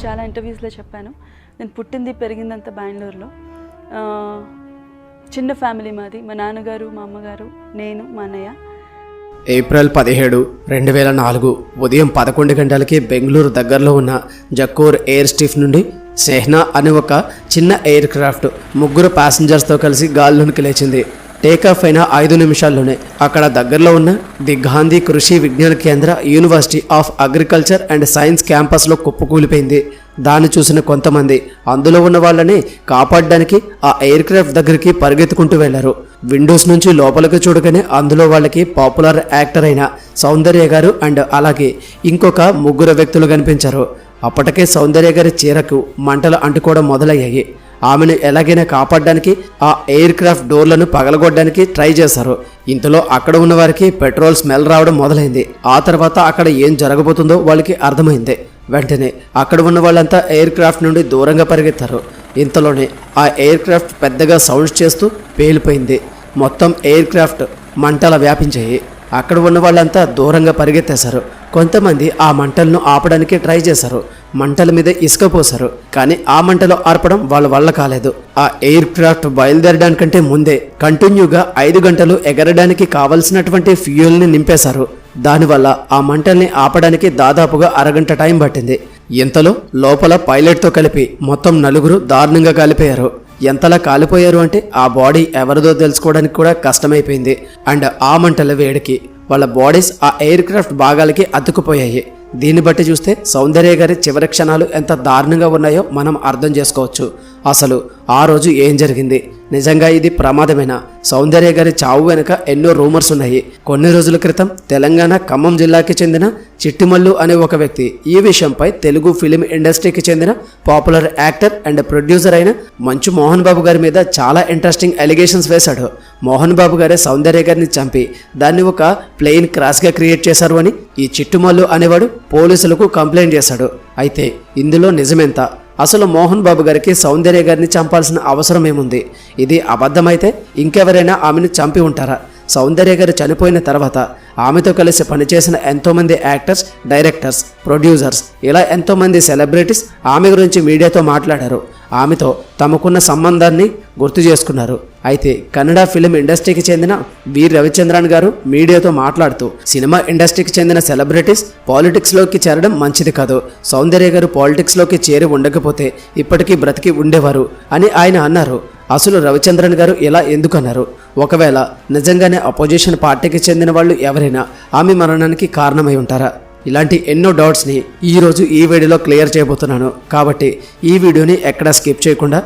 చాలా ఇంటర్వ్యూస్లో చెప్పాను, నేను పుట్టింది పెరిగిందంతా బెంగళూరులో. చిన్న ఫ్యామిలీ మాది, మా నాన్నగారు, మా అమ్మగారు, నేను, మా అన్నయ్య. ఏప్రిల్ 17, 2004 ఉదయం 11 గంటలకి బెంగళూరు దగ్గరలో ఉన్న జక్కూర్ ఎయిర్ స్ట్రిప్ నుండి సెహ్నా అనే ఒక చిన్న ఎయిర్ క్రాఫ్ట్ 3 ప్యాసింజర్స్తో కలిసి గాల్లోనికి లేచింది. టేకాఫ్ అయిన 5 నిమిషాల్లోనే అక్కడ దగ్గరలో ఉన్న ది గాంధీ కృషి విజ్ఞాన కేంద్ర university of agriculture and science క్యాంపస్లో కుప్పకూలిపోయింది. దాన్ని చూసిన కొంతమంది అందులో ఉన్న వాళ్ళని కాపాడడానికి ఆ ఎయిర్ క్రాఫ్ట్ దగ్గరికి పరిగెత్తుకుంటూ వెళ్లారు. విండోస్ నుంచి లోపలికి చూడగానే అందులో వాళ్ళకి పాపులర్ యాక్టర్ అయిన సౌందర్య గారు అండ్ అలాగే ఇంకొక 3 వ్యక్తులు కనిపించారు. అప్పటికే సౌందర్య గారి చీరకు మంటలు అంటుకోవడం మొదలయ్యాయి. ఆమెను ఎలాగైనా కాపాడడానికి ఆ ఎయిర్ క్రాఫ్ట్ డోర్లను పగలగొట్టడానికి ట్రై చేశారు. ఇంతలో అక్కడ ఉన్న వారికి పెట్రోల్ స్మెల్ రావడం మొదలైంది. ఆ తర్వాత అక్కడ ఏం జరగబోతుందో వాళ్ళకి అర్థమైంది. వెంటనే అక్కడ ఉన్న వాళ్ళంతా ఎయిర్ క్రాఫ్ట్ నుండి దూరంగా పరిగెత్తారు. ఇంతలోనే ఆ ఎయిర్ క్రాఫ్ట్ పెద్దగా సౌండ్స్ చేస్తూ పేలిపోయింది. మొత్తం ఎయిర్ క్రాఫ్ట్ మంటలు వ్యాపించాయి. అక్కడ ఉన్న వాళ్ళంతా దూరంగా పరిగెత్తేశారు. కొంతమంది ఆ మంటలను ఆపడానికి ట్రై చేశారు. మంటల మీద ఇసుక పోశారు. కానీ ఆ మంటలు ఆర్పడం వాళ్ళ వల్ల కాలేదు. ఆ ఎయిర్ క్రాఫ్ట్ బయలుదేరడానికంటే ముందే కంటిన్యూగా 5 గంటలు ఎగరడానికి కావలసినటువంటి ఫ్యూయల్ని నింపేశారు. దానివల్ల ఆ మంటల్ని ఆపడానికి దాదాపుగా అరగంట టైం పట్టింది. ఇంతలో లోపల పైలట్తో కలిపి మొత్తం 4 దారుణంగా కాలిపోయారు. ఎంతలా కాలిపోయారు అంటే ఆ బాడీ ఎవరిదో తెలుసుకోవడానికి కూడా కష్టమైపోయింది. అండ్ ఆ మంటల వేడికి వాళ్ళ బాడీస్ ఆ ఎయిర్ క్రాఫ్ట్ భాగాలకి అతుక్కుపోయాయి. దీన్ని బట్టి చూస్తే సౌందర్య గారి చివరి క్షణాలు ఎంత దారుణంగా ఉన్నాయో మనం అర్థం చేసుకోవచ్చు. అసలు ఆ రోజు ఏం జరిగింది? నిజంగా ఇది ప్రమాదమేనా? సౌందర్య గారి చావు వెనుక ఎన్నో రూమర్స్ ఉన్నాయి. కొన్ని రోజుల క్రితం తెలంగాణ ఖమ్మం జిల్లాకి చెందిన చిట్టిమల్లు అనే ఒక వ్యక్తి ఈ విషయంపై తెలుగు ఫిలిం ఇండస్ట్రీకి చెందిన పాపులర్ యాక్టర్ అండ్ ప్రొడ్యూసర్ అయిన మంచు మోహన్ బాబు గారి మీద చాలా ఇంట్రెస్టింగ్ అలిగేషన్స్ వేశాడు. మోహన్ బాబు గారే సౌందర్య గారిని చంపి దాన్ని ఒక ప్లెయిన్ క్రాష్గా క్రియేట్ చేశారు అని ఈ చిట్టుమల్లు అనేవాడు పోలీసులకు కంప్లైంట్ చేశాడు. అయితే ఇందులో నిజమెంత? అసలు మోహన్ బాబు గారికి సౌందర్య గారిని చంపాల్సిన అవసరం ఏముంది? ఇది అబద్ధమైతే ఇంకెవరైనా ఆమెను చంపి ఉంటారా? సౌందర్య గారు చనిపోయిన తర్వాత ఆమెతో కలిసి పనిచేసిన ఎంతోమంది యాక్టర్స్, డైరెక్టర్స్, ప్రొడ్యూసర్స్, ఇలా ఎంతోమంది సెలబ్రిటీస్ ఆమె గురించి మీడియాతో మాట్లాడారు. ఆమెతో తమకున్న సంబంధాన్ని గుర్తు చేసుకున్నారు. అయితే కన్నడ ఫిలిం ఇండస్ట్రీకి చెందిన వి రవిచంద్రన్ గారు మీడియాతో మాట్లాడుతూ సినిమా ఇండస్ట్రీకి చెందిన సెలబ్రిటీస్ పాలిటిక్స్లోకి చేరడం మంచిది కాదు. సౌందర్య గారు పాలిటిక్స్లోకి చేరి ఉండకపోతే ఇప్పటికీ బ్రతికి ఉండేవారు అని ఆయన అన్నారు. అసలు రవిచంద్రన్ గారు ఇలా ఎందుకన్నారు? ఒకవేళ నిజంగానే అపోజిషన్ పార్టీకి చెందిన వాళ్ళు ఎవరైనా ఆమె మరణానికి కారణమై ఉంటారా? ఇలాంటి ఎన్నో డౌట్స్ని ఈరోజు ఈ వీడియోలో క్లియర్ చేయబోతున్నాను. కాబట్టి ఈ వీడియోని ఎక్కడా స్కిప్ చేయకుండా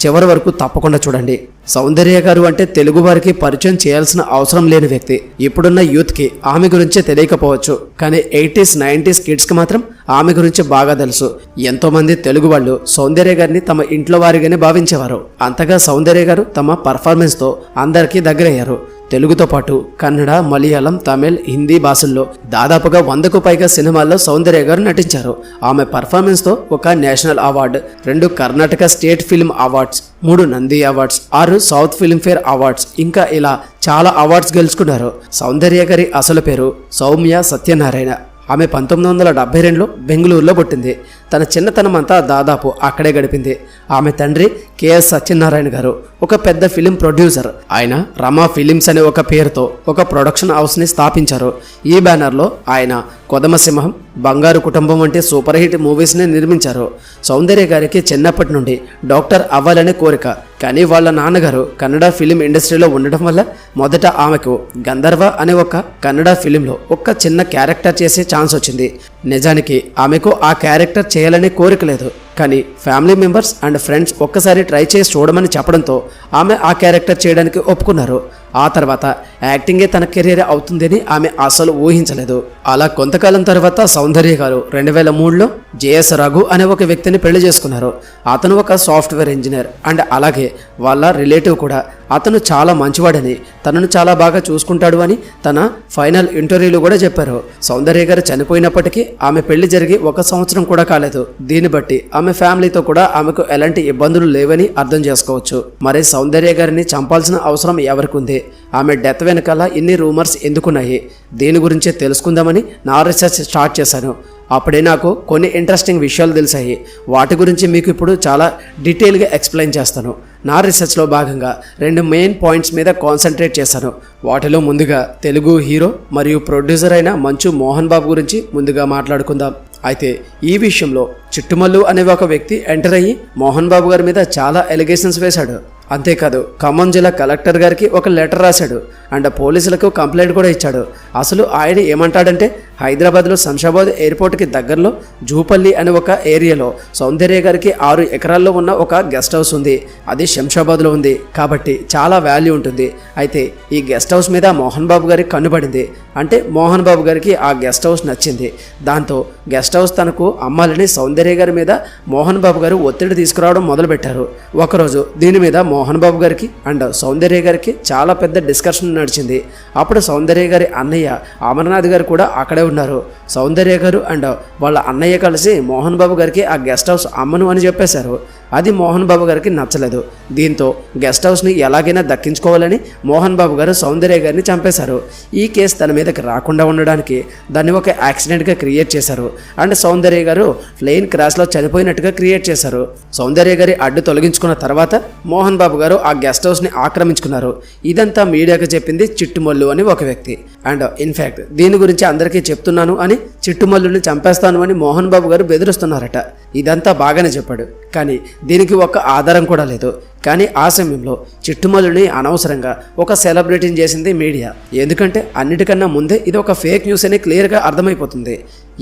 చివరి వరకు తప్పకుండా చూడండి. సౌందర్య గారు అంటే తెలుగు వారికి పరిచయం చేయాల్సిన అవసరం లేని వ్యక్తి. ఇప్పుడున్న యూత్కి ఆమె గురించే తెలియకపోవచ్చు, కానీ 80s, 90s కిడ్స్కి మాత్రం ఆమె గురించి బాగా తెలుసు. ఎంతోమంది తెలుగు వాళ్ళు సౌందర్య గారిని తమ ఇంట్లో వారిగానే భావించేవారు. అంతగా సౌందర్య గారు తమ పర్ఫార్మెన్స్తో అందరికీ దగ్గరయ్యారు. తెలుగుతో పాటు కన్నడ, మలయాళం, తమిళ్, హిందీ భాషల్లో దాదాపుగా 100కు పైగా సినిమాల్లో సౌందర్య గారు నటించారు. ఆమె పర్ఫార్మెన్స్తో ఒక national award, 2 Karnataka state film awards, 3 Nandi awards, 6 south Filmfare awards, ఇంకా ఇలా చాలా అవార్డ్స్ గెలుచుకున్నారు. సౌందర్య గారి అసలు పేరు సౌమ్య సత్యనారాయణ. ఆమె 1972లో బెంగళూరులో పుట్టింది. తన చిన్నతనం అంతా దాదాపు అక్కడే గడిపింది. ఆమె తండ్రి కెఎస్ సత్యనారాయణ గారు ఒక పెద్ద ఫిలిం ప్రొడ్యూసర్. ఆయన రమా ఫిలిమ్స్ అనే ఒక పేరుతో ఒక ప్రొడక్షన్ హౌస్ని స్థాపించారు. ఈ బ్యానర్లో ఆయన కొదమసింహం, బంగారు కుటుంబం వంటి సూపర్ హిట్ మూవీస్ని నిర్మించారు. సౌందర్య గారికి చిన్నప్పటి నుండి డాక్టర్ అవ్వాలనే కోరిక. కానీ వాళ్ళ నాన్నగారు కన్నడ ఫిలిం ఇండస్ట్రీలో ఉండడం వల్ల మొదట ఆమెకు గంధర్వ అనే ఒక కన్నడ ఫిలింలో ఒక చిన్న క్యారెక్టర్ చేసే ఛాన్స్ వచ్చింది. నిజానికి ఆమెకు ఆ క్యారెక్టర్ చేయాలనే కోరిక లేదు. కానీ ఫ్యామిలీ మెంబర్స్ అండ్ ఫ్రెండ్స్ ఒక్కసారి ట్రై చేసి చూడమని చెప్పడంతో ఆమె ఆ క్యారెక్టర్ చేయడానికి ఒప్పుకున్నారు. ఆ తర్వాత యాక్టింగే తన కెరీర్ అవుతుందని ఆమె అసలు ఊహించలేదు. అలా కొంతకాలం తర్వాత సౌందర్య గారు 2003లో జేఎస్ రఘు అనే ఒక వ్యక్తిని పెళ్లి చేసుకున్నారు. అతను ఒక సాఫ్ట్వేర్ ఇంజనీర్ అండ్ అలాగే వాళ్ళ రిలేటివ్ కూడా. అతను చాలా మంచివాడని, తనను చాలా బాగా చూసుకుంటాడు అని తన ఫైనల్ ఇంటర్వ్యూలో కూడా చెప్పారు. సౌందర్య గారు చనిపోయినప్పటికీ ఆమె పెళ్లి జరిగి 1 సంవత్సరం కూడా కాలేదు. దీన్ని బట్టి ఆమె ఫ్యామిలీతో కూడా ఆమెకు ఎలాంటి ఇబ్బందులు లేవని అర్థం చేసుకోవచ్చు. మరి సౌందర్య గారిని చంపాల్సిన అవసరం ఎవరికి ఉంది? ఆమె డెత్ వెనకాల ఇన్ని రూమర్స్ ఎందుకున్నాయి, దీని గురించే తెలుసుకుందామని నా రీసెర్చ్ స్టార్ట్ చేశాను. అప్పుడే నాకు కొన్ని ఇంట్రెస్టింగ్ విషయాలు తెలిసాయి. వాటి గురించి మీకు ఇప్పుడు చాలా డీటెయిల్గా ఎక్స్ప్లెయిన్ చేస్తాను. నా రీసెర్చ్లో భాగంగా 2 మెయిన్ పాయింట్స్ మీద కాన్సన్ట్రేట్ చేశాను. వాటిలో ముందుగా తెలుగు హీరో మరియు ప్రొడ్యూసర్ అయిన మంచు మోహన్ బాబు గురించి ముందుగా మాట్లాడుకుందాం. అయితే ఈ విషయంలో చిట్టుమల్లు అనే ఒక వ్యక్తి ఎంటర్ అయ్యి మోహన్ బాబు గారి మీద చాలా ఎలిగేషన్స్ వేశాడు. అంతేకాదు ఖమ్మం జిల్లా కలెక్టర్ గారికి ఒక లెటర్ రాశాడు అండ్ పోలీసులకు కంప్లైంట్ కూడా ఇచ్చాడు. అసలు ఆయన ఏమంటాడంటే, హైదరాబాద్లో శంషాబాద్ ఎయిర్పోర్ట్కి దగ్గరలో జూపల్లి అనే ఒక ఏరియాలో సౌందర్య గారికి 6 ఎకరాల్లో ఉన్న ఒక గెస్ట్ హౌస్ ఉంది. అది శంషాబాద్లో ఉంది కాబట్టి చాలా వాల్యూ ఉంటుంది. అయితే ఈ గెస్ట్ హౌస్ మీద మోహన్ బాబు గారికి కన్నుపడింది. అంటే మోహన్ బాబు గారికి ఆ గెస్ట్ హౌస్ నచ్చింది. దాంతో గెస్ట్ హౌస్ తనకు అమ్మాలని సౌందర్య గారి మీద మోహన్ బాబు గారు ఒత్తిడి తీసుకురావడం మొదలుపెట్టారు. ఒకరోజు దీని మీద మోహన్ బాబు గారికి అండ్ సౌందర్య గారికి చాలా పెద్ద డిస్కషన్ నడిచింది. అప్పుడు సౌందర్య గారి అన్నయ్య అమర్నాథ్ గారు కూడా అక్కడే ఉన్నారు. సౌందర్య గారు అండ్ వాళ్ళ అన్నయ్య కలిసి మోహన్ బాబు గారికి ఆ గెస్ట్ హౌస్ అమ్మను అని చెప్పేశారు. అది మోహన్ బాబు గారికి నచ్చలేదు. దీంతో గెస్ట్ హౌస్ని ఎలాగైనా దక్కించుకోవాలని మోహన్ బాబు గారు సౌందర్య గారిని చంపేశారు. ఈ కేసు తన మీదకి రాకుండా ఉండడానికి దాన్ని ఒక యాక్సిడెంట్గా క్రియేట్ చేశారు అండ్ సౌందర్య గారు ప్లేన్ క్రాష్లో చనిపోయినట్టుగా క్రియేట్ చేశారు. సౌందర్య గారి అడ్డు తొలగించుకున్న తర్వాత మోహన్ బాబు గారు ఆ గెస్ట్ హౌస్ని ఆక్రమించుకున్నారు. ఇదంతా మీడియాకి చెప్పింది చిట్టుమల్లు అని ఒక వ్యక్తి. అండ్ ఇన్ఫ్యాక్ట్ దీని గురించి అందరికీ చెప్తున్నాను అని చిట్టుమల్లుని చంపేస్తాను అని మోహన్ బాబు గారు బెదిరిస్తున్నారట. ఇదంతా బాగానే చెప్పాడు, కానీ దీనికి ఒక ఆధారం కూడా లేదు. కానీ ఆ సమయంలో చిట్టుమల్లుని అనవసరంగా ఒక సెలబ్రిటీని చేసింది మీడియా. ఎందుకంటే అన్నిటికన్నా ముందే ఇది ఒక ఫేక్ న్యూస్ అని క్లియర్గా అర్థమైపోతుంది.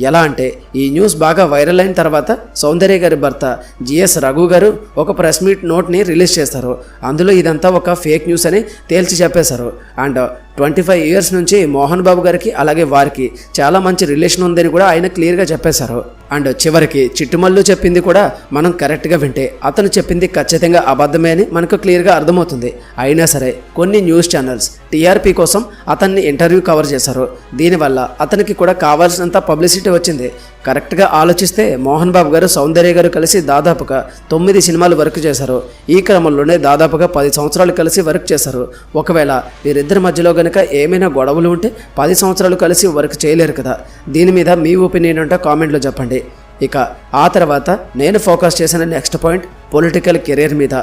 ఎలా అంటే ఈ న్యూస్ బాగా వైరల్ అయిన తర్వాత సౌందర్య గారి భర్త జిఎస్ రఘు గారు ఒక ప్రెస్ మీట్ నోట్ని రిలీజ్ చేస్తారు. అందులో ఇదంతా ఒక ఫేక్ న్యూస్ అని తేల్చి చెప్పేశారు. అండ్ 25 years నుంచి మోహన్ బాబు గారికి అలాగే వారికి చాలా మంచి రిలేషన్ ఉందని కూడా ఆయన క్లియర్గా చెప్పేశారు. అండ్ చివరికి చిట్టుమల్లు చెప్పింది కూడా మనం కరెక్ట్గా వింటే అతను చెప్పింది ఖచ్చితంగా అబద్ధమే అని మనకు క్లియర్గా అర్థమవుతుంది. అయినా సరే కొన్ని న్యూస్ ఛానల్స్ టీఆర్పీ కోసం అతన్ని ఇంటర్వ్యూ కవర్ చేశారు. దీనివల్ల అతనికి కూడా కావాల్సినంత పబ్లిసిటీ వచ్చింది. కరెక్ట్గా ఆలోచిస్తే మోహన్ బాబు గారు సౌందర్య గారు కలిసి దాదాపుగా 9 సినిమాలు వర్క్ చేశారు. ఈ క్రమంలోనే దాదాపుగా 10 సంవత్సరాలు కలిసి వర్క్ చేశారు. ఒకవేళ వీరిద్దరి మధ్యలో కనుక ఏమైనా గొడవలు ఉంటే 10 సంవత్సరాలు కలిసి వర్క్ చేయలేరు కదా. దీని మీద మీ ఒపీనియన్ అంటే కామెంట్లో చెప్పండి. ఇక ఆ తర్వాత నేను ఫోకస్ చేసిన నెక్స్ట్ పాయింట్ పొలిటికల్ కెరీర్ మీద.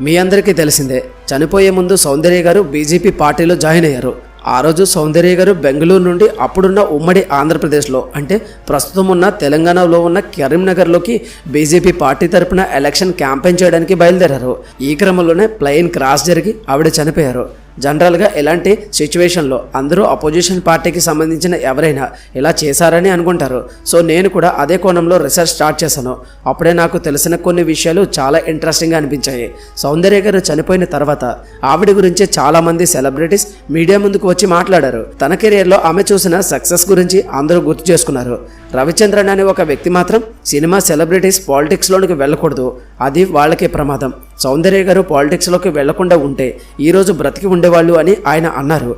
మీ అందరికీ తెలిసిందే, చనిపోయే ముందు సౌందర్య గారు బీజేపీ పార్టీలో జాయిన్ అయ్యారు. ఆ రోజు సౌందర్య గారు బెంగళూరు నుండి అప్పుడున్న ఉమ్మడి ఆంధ్రప్రదేశ్లో అంటే ప్రస్తుతం ఉన్న తెలంగాణలో ఉన్న కరీంనగర్లోకి బీజేపీ పార్టీ తరపున ఎలక్షన్ క్యాంపెయిన్ చేయడానికి బయలుదేరారు. ఈ క్రమంలోనే ప్లేన్ క్రాష్ జరిగి ఆవిడ చనిపోయారు. జనరల్గా ఇలాంటి సిచ్యువేషన్లో అందరూ అపోజిషన్ పార్టీకి సంబంధించిన ఎవరైనా ఇలా చేశారని అనుకుంటారు. సో నేను కూడా అదే కోణంలో రీసెర్చ్ స్టార్ట్ చేశాను. అప్పుడే నాకు తెలిసిన కొన్ని విషయాలు చాలా ఇంట్రెస్టింగ్గా అనిపించాయి. సౌందర్య గారు చనిపోయిన తర్వాత ఆవిడ గురించి చాలామంది సెలబ్రిటీస్ మీడియా ముందుకు వచ్చి మాట్లాడారు. తన కెరీర్లో ఆమె చూసిన సక్సెస్ గురించి అందరూ గుర్తు చేసుకున్నారు. రవిచంద్రన్ అనే ఒక వ్యక్తి మాత్రం సినిమా సెలబ్రిటీస్ పాలిటిక్స్లోనికి వెళ్ళకూడదు, అది వాళ్ళకే ప్రమాదం. సౌందర్య గారు పాలిటిక్స్లోకి వెళ్లకుండా ఉంటే ఈరోజు బ్రతికి ఉండేవాళ్ళు అని ఆయన అన్నారు.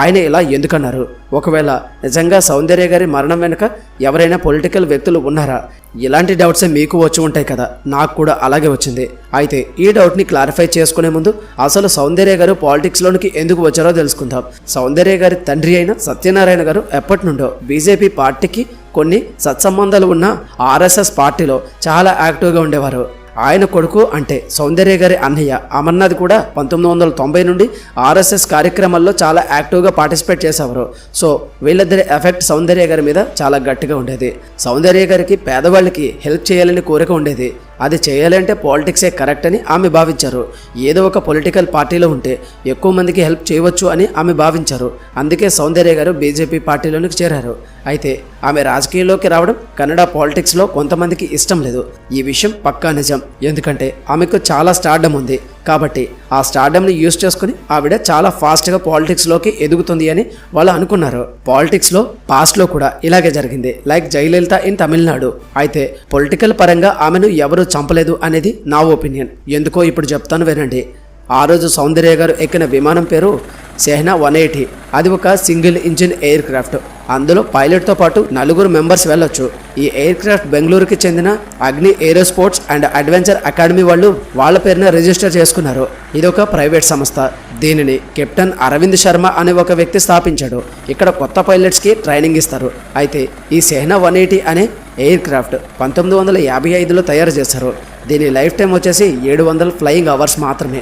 ఆయన ఇలా ఎందుకన్నారు? ఒకవేళ నిజంగా సౌందర్య గారి మరణం వెనుక ఎవరైనా పొలిటికల్ వ్యక్తులు ఉన్నారా? ఇలాంటి డౌట్సే మీకు వచ్చి ఉంటాయి కదా, నాకు కూడా అలాగే వచ్చింది. అయితే ఈ డౌట్ని క్లారిఫై చేసుకునే ముందు అసలు సౌందర్య గారు పాలిటిక్స్లోనికి ఎందుకు వచ్చారో తెలుసుకుందాం. సౌందర్య గారి తండ్రి అయిన సత్యనారాయణ గారు ఎప్పటి నుండో బీజేపీ పార్టీకి కొన్ని సత్సంబంధాలు ఉన్న ఆర్ఎస్ఎస్ పార్టీలో చాలా యాక్టివ్గా ఉండేవారు. ఆయన కొడుకు అంటే సౌందర్య గారి అన్నయ్య అమర్నాథ్ కూడా 1990 నుండి ఆర్ఎస్ఎస్ కార్యక్రమాల్లో చాలా యాక్టివ్గా పార్టిసిపేట్ చేసేవారు. సో వీళ్ళిద్దరి ఎఫెక్ట్ సౌందర్య గారి మీద చాలా గట్టిగా ఉండేది. సౌందర్య గారికి పేదవాళ్ళకి హెల్ప్ చేయాలని కోరిక ఉండేది. అది చేయాలంటే పాలిటిక్సే కరెక్ట్ అని ఆమె భావించారు. ఏదో ఒక పొలిటికల్ పార్టీలో ఉంటే ఎక్కువ మందికి హెల్ప్ చేయవచ్చు అని ఆమె భావించారు. అందుకే సౌందర్య గారు బీజేపీ పార్టీలోనికి చేరారు. అయితే ఆమె రాజకీయాల్లోకి రావడం కన్నడ పాలిటిక్స్లో కొంతమందికి ఇష్టం లేదు. ఈ విషయం పక్కా నిజం. ఎందుకంటే ఆమెకు చాలా స్టార్డమ్ ఉంది. కాబట్టి ఆ స్టార్డమ్ని యూజ్ చేసుకుని ఆవిడ చాలా ఫాస్ట్గా పాలిటిక్స్లోకి ఎదుగుతుంది అని వాళ్ళు అనుకున్నారు. పాలిటిక్స్లో పాస్ట్లో కూడా ఇలాగే జరిగింది, లైక్ జయలలిత ఇన్ తమిళనాడు. అయితే పొలిటికల్ పరంగా ఆమెను ఎవరు చంపలేదు అనేది నా ఒపీనియన్. ఎందుకో ఇప్పుడు చెప్తాను వినండి. ఆ రోజు సౌందర్య గారు ఎక్కిన విమానం పేరు సెహ్నా 180. అది ఒక సింగిల్ ఇంజిన్ ఎయిర్ క్రాఫ్ట్. అందులో పైలట్తో పాటు 4 మెంబర్స్ వెళ్ళొచ్చు. ఈ ఎయిర్ క్రాఫ్ట్ బెంగళూరుకి చెందిన అగ్ని ఏరోస్పోర్ట్స్ అండ్ అడ్వెంచర్ అకాడమీ వాళ్ళు వాళ్ళ పేరున రిజిస్టర్ చేసుకున్నారు. ఇది ఒక ప్రైవేట్ సంస్థ. దీనిని కెప్టెన్ అరవింద్ శర్మ అనే ఒక వ్యక్తి స్థాపించాడు. ఇక్కడ కొత్త పైలట్స్కి ట్రైనింగ్ ఇస్తారు. అయితే ఈ సెహ్నా 180 అనే ఎయిర్ క్రాఫ్ట్ 1955లో తయారు చేశారు. దీని లైఫ్ టైం వచ్చేసి 700 ఫ్లయింగ్ అవర్స్ మాత్రమే.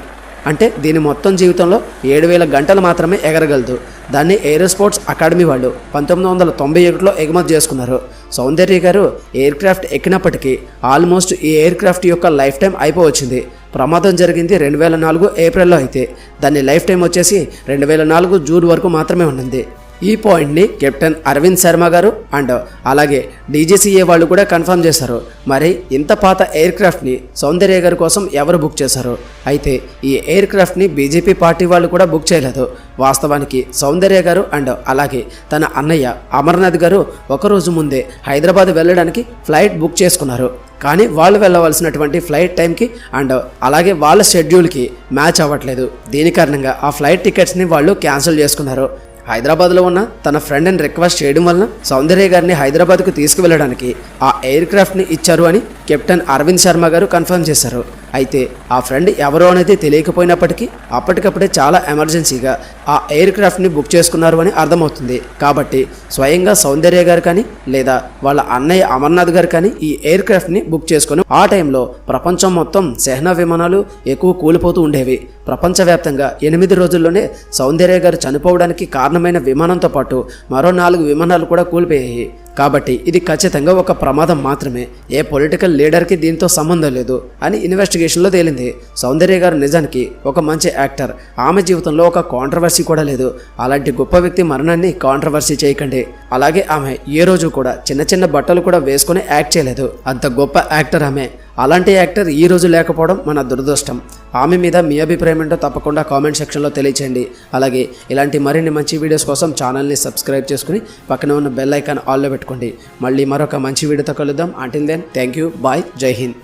అంటే దీని మొత్తం జీవితంలో 7000 గంటలు మాత్రమే ఎగరగలదు. దాన్ని ఏరోస్పోర్ట్స్ అకాడమీ వాళ్ళు 1991లో ఎగుమతి చేసుకున్నారు. సౌందర్య గారు ఎయిర్ క్రాఫ్ట్ ఎక్కినప్పటికీ ఆల్మోస్ట్ ఈ ఎయిర్ క్రాఫ్ట్ యొక్క లైఫ్ టైం అయిపోవచ్చింది. ప్రమాదం జరిగింది 2004 ఏప్రిల్లో. అయితే దాని లైఫ్ టైం వచ్చేసి 2004 జూన్ వరకు మాత్రమే ఉండింది. ఈ పాయింట్ని కెప్టెన్ అరవింద్ శర్మ గారు అండ్ అలాగే డీజీసీఏ వాళ్ళు కూడా కన్ఫర్మ్ చేశారు. మరి ఇంత పాత ఎయిర్ క్రాఫ్ట్ని సౌందర్య గారి కోసం ఎవరు బుక్ చేశారు? అయితే ఈ ఎయిర్ క్రాఫ్ట్ని బీజేపీ పార్టీ వాళ్ళు కూడా బుక్ చేయలేదు. వాస్తవానికి సౌందర్య గారు అండ్ అలాగే తన అన్నయ్య అమర్నాథ్ గారు ఒకరోజు ముందే హైదరాబాద్ వెళ్ళడానికి ఫ్లైట్ బుక్ చేసుకున్నారు. కానీ వాళ్ళు వెళ్ళవలసినటువంటి ఫ్లైట్ టైంకి అండ్ అలాగే వాళ్ళ షెడ్యూల్కి మ్యాచ్ అవ్వట్లేదు. దీని కారణంగా ఆ ఫ్లైట్ టికెట్స్ని వాళ్ళు క్యాన్సిల్ చేసుకున్నారు. హైదరాబాద్లో ఉన్న తన ఫ్రెండ్ని రిక్వెస్ట్ చేయడం వలన సౌందర్య గారిని హైదరాబాద్కు తీసుకువెళ్ళడానికి ఆ ఎయిర్ క్రాఫ్ట్ని ఇచ్చారు అని కెప్టెన్ అరవింద్ శర్మ గారు కన్ఫర్మ్ చేశారు. అయితే ఆ ఫ్రెండ్ ఎవరో అనేది తెలియకపోయినప్పటికీ అప్పటికప్పుడే చాలా ఎమర్జెన్సీగా ఆ ఎయిర్ క్రాఫ్ట్ని బుక్ చేసుకున్నారు అని అర్థమవుతుంది. కాబట్టి స్వయంగా సౌందర్య గారు కానీ లేదా వాళ్ళ అన్నయ్య అమర్నాథ్ గారు కానీ ఈ ఎయిర్ క్రాఫ్ట్ని బుక్ చేసుకుని ఆ టైంలో ప్రపంచం మొత్తం సెహ్నా విమానాలు ఎక్కువ కూలిపోతూ ఉండేవి. ప్రపంచవ్యాప్తంగా 8 రోజుల్లోనే సౌందర్య గారు చనిపోవడానికి కారణమైన విమానంతో పాటు మరో 4 విమానాలు కూడా కూలిపోయాయి. కాబట్టి ఇది ఖచ్చితంగా ఒక ప్రమాదం మాత్రమే. ఏ పొలిటికల్ లీడర్కి దీంతో సంబంధం లేదు అని ఇన్వెస్టిగేషన్లో తేలింది. సౌందర్య గారు నిజానికి ఒక మంచి యాక్టర్. ఆమె జీవితంలో ఒక కాంట్రవర్సీ కూడా లేదు. అలాంటి గొప్ప వ్యక్తి మరణాన్ని కాంట్రవర్సీ చేయకండి. అలాగే ఆమె ఏ రోజు కూడా చిన్న చిన్న బట్టలు కూడా వేసుకుని యాక్ట్ చేయలేదు. అంత గొప్ప యాక్టర్ ఆమె. అలాంటి యాక్టర్ ఈ రోజు లేకపోవడం మన దురదృష్టం. ఆమె మీద మీ అభిప్రాయం ఏంటో తప్పకుండా కామెంట్ సెక్షన్లో తెలియచేయండి. అలాగే ఇలాంటి మరిన్ని మంచి వీడియోస్ కోసం ఛానల్ని సబ్స్క్రైబ్ చేసుకుని పక్కన ఉన్న బెల్ ఐకాన్ ఆల్లో పెట్టుకోండి. మళ్ళీ మరొక మంచి వీడియోతో కలుద్దాం. Until then thank you, bye, జై హింద్.